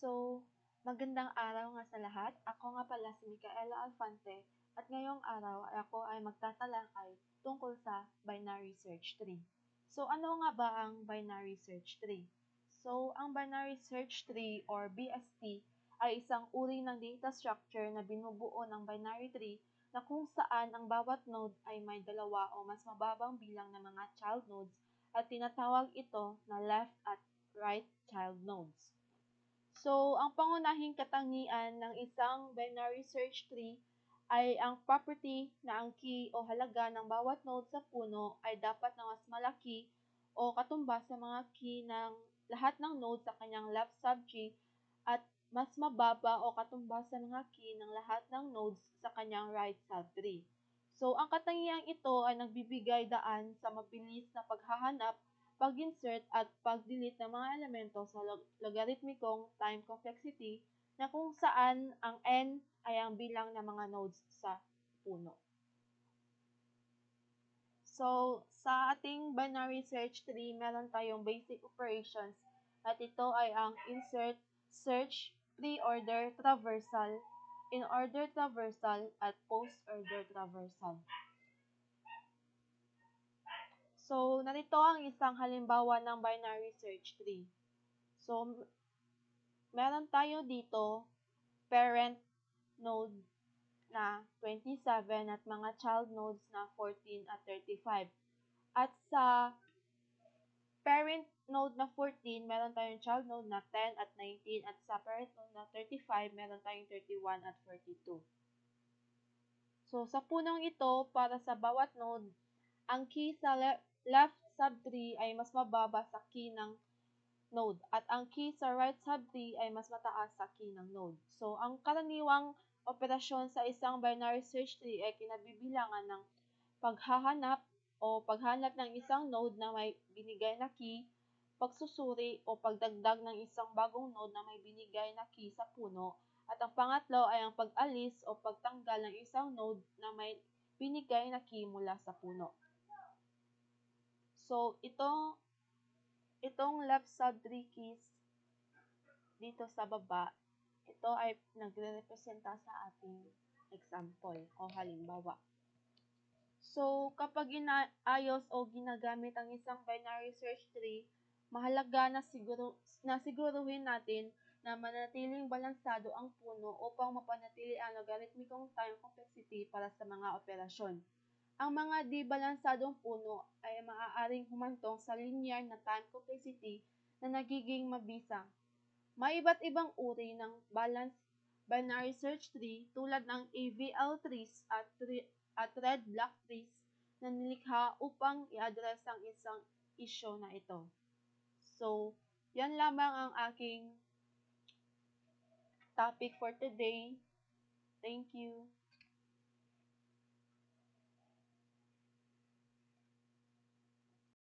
So, magandang araw nga sa lahat. Ako nga pala si Micaela Alfante at ngayong araw ay ako ay magtatalakay tungkol sa binary search tree. So, ano nga ba ang binary search tree? So, ang binary search tree or BST ay isang uri ng data structure na binubuo ng binary tree na kung saan ang bawat node ay may dalawa o mas mababang bilang ng mga child nodes at tinatawag ito na left at right child nodes. So, ang pangunahing katangian ng isang binary search tree ay ang property na ang key o halaga ng bawat node sa puno ay dapat na mas malaki o katumbas sa mga key ng lahat ng node sa kanyang left subtree at mas mababa o katumbas sa mga key ng lahat ng nodes sa kanyang right subtree. So, ang katangiang ito ay nagbibigay daan sa mabilis na paghahanap, pag-insert at pag-delete ng mga elemento sa logarithmicong time complexity na kung saan ang n ay ang bilang ng mga nodes sa puno. So, sa ating binary search tree, meron tayong basic operations at ito ay ang insert, search, pre-order, traversal, in-order traversal, at post-order traversal. So, narito ang isang halimbawa ng binary search tree. So, meron tayo dito parent node na 27 at mga child nodes na 14 at 35. At sa parent node na 14, meron tayong child node na 10 at 19 at sa parent node na 35, meron tayong 31 at 42. So, sa punong ito, para sa bawat node, ang key sa left subtree ay mas mababa sa key ng node at ang key sa right subtree ay mas mataas sa key ng node. So, ang karaniwang operasyon sa isang binary search tree ay kinabibilangan ng paghahanap o paghanap ng isang node na may binigay na key, pagsusuri o pagdagdag ng isang bagong node na may binigay na key sa puno, at ang pangatlo ay ang pag-alis o pagtanggal ng isang node na may binigay na key mula sa puno. So, itong left subtree keys dito sa baba, ito ay nagre-representa sa ating example o halimbawa. So, kapag inaayos o ginagamit ang isang binary search tree, mahalaga na siguruhin natin na manatiling balansado ang puno upang mapanatili ang logarithmicong time complexity para sa mga operasyon. Ang mga di-balansadong puno ay maaaring humantong sa linear na time complexity na nagiging mabisa. May iba't ibang uri ng balanced binary search tree tulad ng AVL trees at red block trees na nilikha upang i-address ang isang issue na ito. So, yan lamang ang aking topic for today. Thank you.